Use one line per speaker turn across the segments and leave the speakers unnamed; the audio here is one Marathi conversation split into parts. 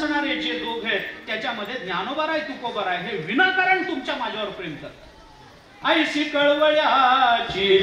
असणारे जे दोघ आहेत त्याच्यामध्ये ज्ञानोबाराय तुकोबाराय हे विनाकारण तुमच्या माझ्यावर प्रेम करतात. ऐशी कळवळ्याची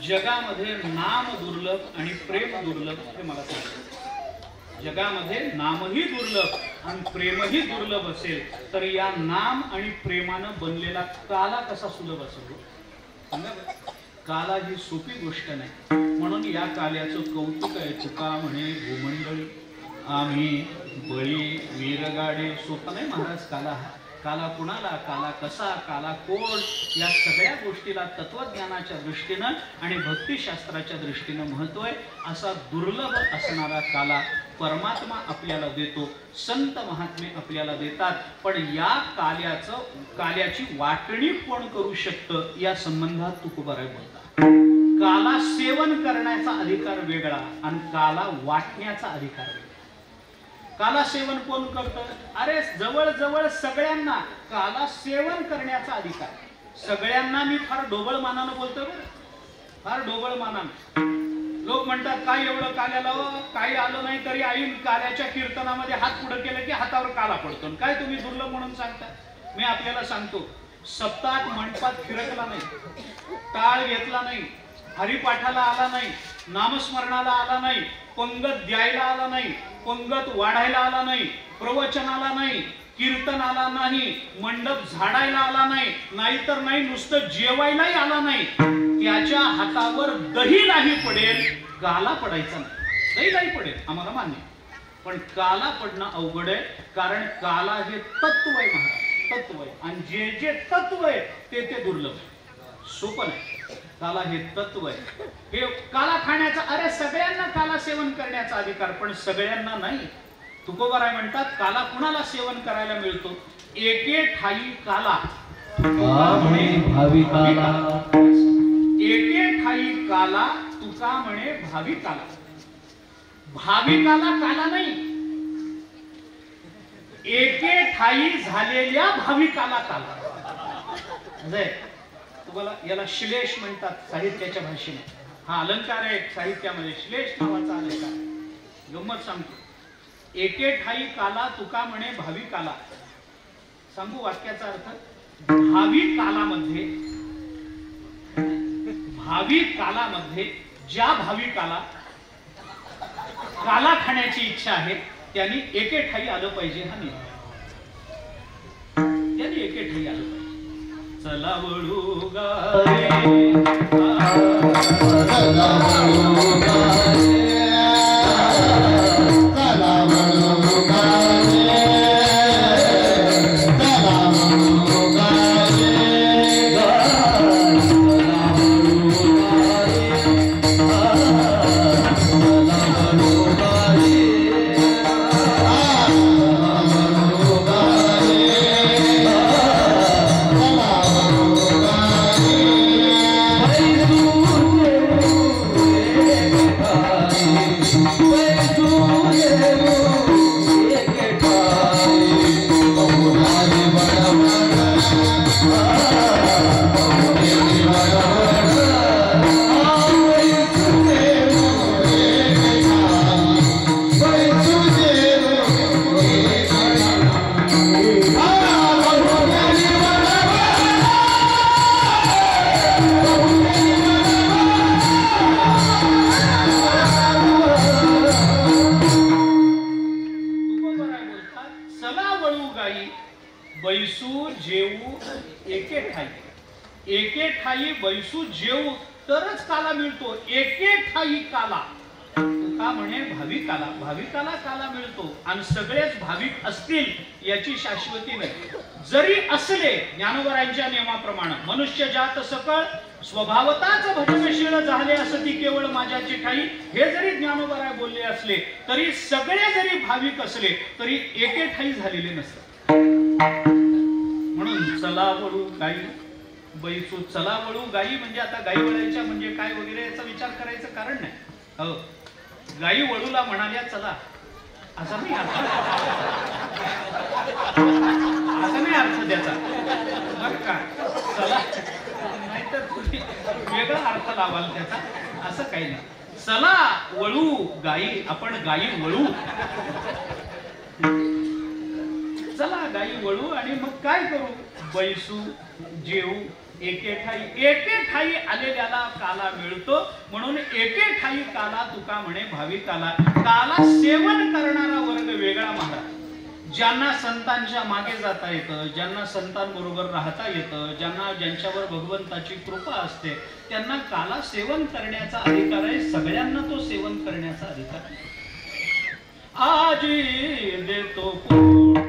जगामध्ये नाम दुर्लभ आणि प्रेम दुर्लभ हे मला सांगितलं. जगामध्ये नामही दुर्लभ आणि प्रेमही दुर्लभ असेल तर या नाम आणि प्रेमानं बनलेला काला कसा सुलभ असेल? काला ही सोपी गोष्ट नाही. म्हणून या काल्याचं कौतुक आहे. तुका म्हणे भूमंडळी आम्ही बळी वीरगाडे. सोपा नाही महाराज काला. काला कुणाला, काला कसा, काला कोण, या सगळ्या गोष्टीला तत्वज्ञानाच्या दृष्टीनं आणि भक्तिशास्त्राच्या दृष्टीनं महत्व आहे. असा दुर्लभ असणारा काला परमात्मा आपल्याला देतो, संत महात्मे आपल्याला देतात. पण या काल्याची वाटणी कोण करू शकतं या संबंधात तुकोबाराय बोलतात. काला सेवन करण्याचा अधिकार वेगळा आणि काला वाटण्याचा अधिकार वेगळा. काला सेवन कोण करतं? अरे जवळ जवळ सगळ्यांना काला सेवन करण्याचा अधिकार. सगळ्यांना मी फार ढोबळ मानानं बोलतो बरं, फार ढोबळ मानानं. लोक म्हणतात काय एवढं काल्याला काही आलं नाही तरी आई काल्याच्या कीर्तनामध्ये हात पुढे केलं की हातावर काला पडतो. काय तुम्ही दुर्लभ म्हणून सांगता? मी आपल्याला सांगतो, सप्ताह मंडपात फिरकला नाही, टाळ घेतला नाही, हरिपाठाला आला नाही, नामस्मरणाला आला नाही, पंगत द्यायला आला नाही, पंगत वाढायला आला नाही, प्रवचनाला नाही, कीर्तनाला नाही, मंडप झाडायला आला नाही, नाहीतर नाही नुसतं जेवायलाही आला नाही, त्याच्या हातावर दही नाही पडेल, काला पडायचा नाही. दही नाही पडेल आम्हाला मान्य, पण काला पडणं अवघड आहे. कारण काला हे तत्व आहे महाराज, तत्व आहे. आणि जे जे तत्व आहे ते दुर्लभ आहे, सोपं नाही. काला हे तत्व आहे. हे काला खाण्याचा, अरे सगळ्यांना काला सेवन करण्याचा अधिकार, पण सगळ्यांना नाही. तुकोबाराय म्हणतात काला कुणाला सेवन करायला मिळतो? एके ठाई काला तुका म्हणे भावी काला. एके ठाई काला तुका म्हणे भावी काला. भावी काला काला नाही, एके ठाई झालेल्या भावी काला काला. तुम्हाला याला श्लेष म्हणतात साहित्याच्या भाषेने. हा अलंकार आहे साहित्यामध्ये, श्लेष नावाचा अलंकार. गंमत सांगतो, एके ठाई काला तुका म्हणे भावी काला. सांगू वाक्याचा अर्थ? भावी कालामध्ये ज्या भाविकाला काला खाण्याची इच्छा आहे त्यांनी एके ठाई आलं पाहिजे. हा नियम, त्यांनी एके ठाई आलं पाहिजे. चला वळू गारे, चला वळू गारे, चला वळू गारे, चला वळू गारे, चला वळू गारे, चला वळू गारे. एके ठाई बैसू जेऊ तरच काला मिळतो. एके ठाई काला तुका म्हणे भाविकाला काला मिळतो. आणि सगळेच भाविक असतील याची शाश्वती नाही. जरी असले ज्ञानोबरांच्या नियमाप्रमाणे मनुष्य जात सकळ स्वभावताच भजनशील झाले असती केवळ माझ्याची ठाई, हे जरी ज्ञानोबराय बोलले असले तरी सगळे जरी भाविक असले तरी एके ठाई झालेले नसतात. म्हणून चला वळू गाई बैसू. चला वळू गाई म्हणजे आता गाई वळायच्या म्हणजे काय वगैरे याचा विचार करायचं कारण नाही. हो, गाई वळूला म्हणाल्या चला असा नाही अर्थ, असा नाही अर्थ त्याचा बर का. चला नाहीतर तुम्ही वेगळा अर्थ लावाल त्याचा, असं काही नाही. चला वळू गाई, आपण गाई वळू. चला गाई वळू आणि मग काय करू, बैसू जेऊ एके ठाई आलेल्याला काला मिळतो. म्हणून एके ठाई काला तुका म्हणे भाविकाला. काला सेवन करणारा वर्ग वेगळा महाराज. ज्यांना संतांच्या मागे जाता येतं, ज्यांना संतांबरोबर राहता येतं, ज्यांच्यावर भगवंताची कृपा असते, त्यांना काला सेवन करण्याचा अधिकार आहे. सगळ्यांना तो सेवन करण्याचा अधिकार आहे. आजी देतो पोट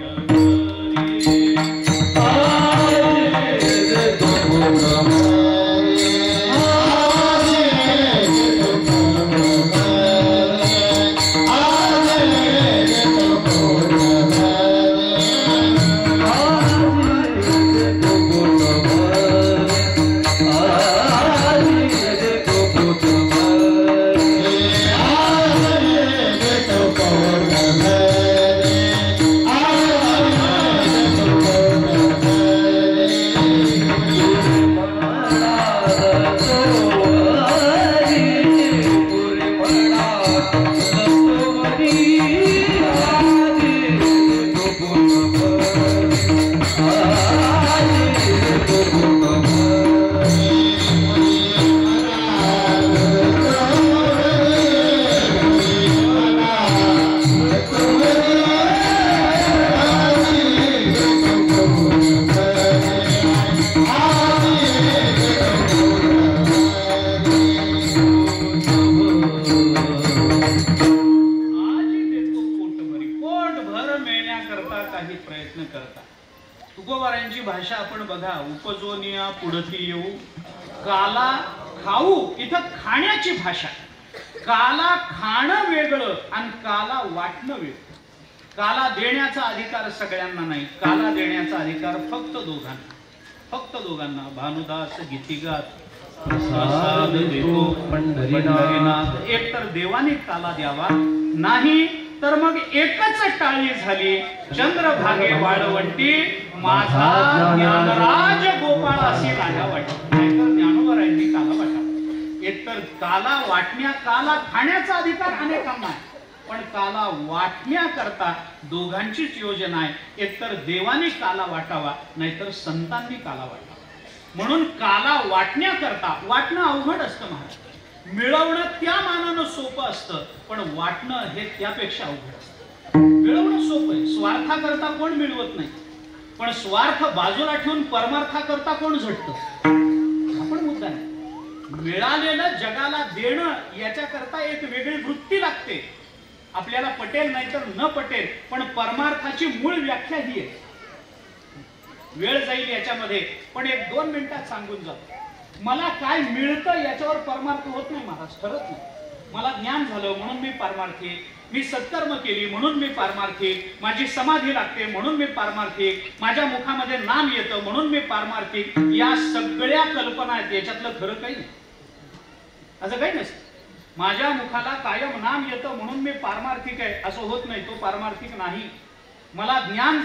तुकोबारांची भाषा आपण बघा. उपजोनिया पुढती येऊ काला खाऊ. इथं खाण्याची भाषा. काला खाणं वेगळं आणि काला वाटणं वेगळं. काला देण्याचा अधिकार सगळ्यांना नाही. काला देण्याचा अधिकार फक्त दोघांना. भानुदास गीतिगात प्रसाद देतो पंढरीनाथ. एक तर देवाने काला द्यावा, नाही तर मग एकच टाळी झाली. चंद्रभागे वाळवंटी माझा ज्ञानराज गोपाळ अशी राजा वाटली. नाहीतर ज्ञानोबरांनी काला वाटावा. एकतर काला वाटण्या, काला खाण्याचा अधिकार अनेकांना आहे, पण काला वाटण्याकरता दोघांचीच योजना आहे. एकतर देवाने काला वाटावा, नाहीतर संतांनी काला वाटावा. म्हणून काला वाटण्याकरता, वाटणं अवघड असतं महाराज. मिळवणं त्या मानानं सोपं असतं, पण वाटणं हे त्यापेक्षा अवघड असतं. मिळवणं सोपं आहे, स्वार्थाकरता कोण मिळवत नाही, पण स्वार्थ बाजूला ठेवून परमार्थाकरता कोण झटतं. आपण मुद्दा आहे. मिळालेलं जगाला देणं याच्याकरता एक वेगळी वृत्ती लागते. आपल्याला पटेल नाही तर न पटेल, पण परमार्थाची मूळ व्याख्या ही आहे. वेळ जाईल याच्यामध्ये, पण 1-2 मिनिटात सांगून जातो. मला काय मिळतं याच्यावर परमार्थ होत नाही महाराज, ठरत नाही. मला ज्ञान झालं म्हणून मी पारमार्थिक, मी सत्कर्म केली म्हणून मी पारमार्थिक, माझी समाधी लागते म्हणून मी पारमार्थिक, माझ्या मुखामध्ये नाम येतं म्हणून मी पारमार्थिक. या सगळ्या कल्पना आहेत, याच्यातलं खरं काही नाही. असं काही नसतं. माझ्या मुखाला कायम नाम येतं म्हणून मी पारमार्थिक आहे असं होत नाही. तो पारमार्थिक नाही. मला ज्ञान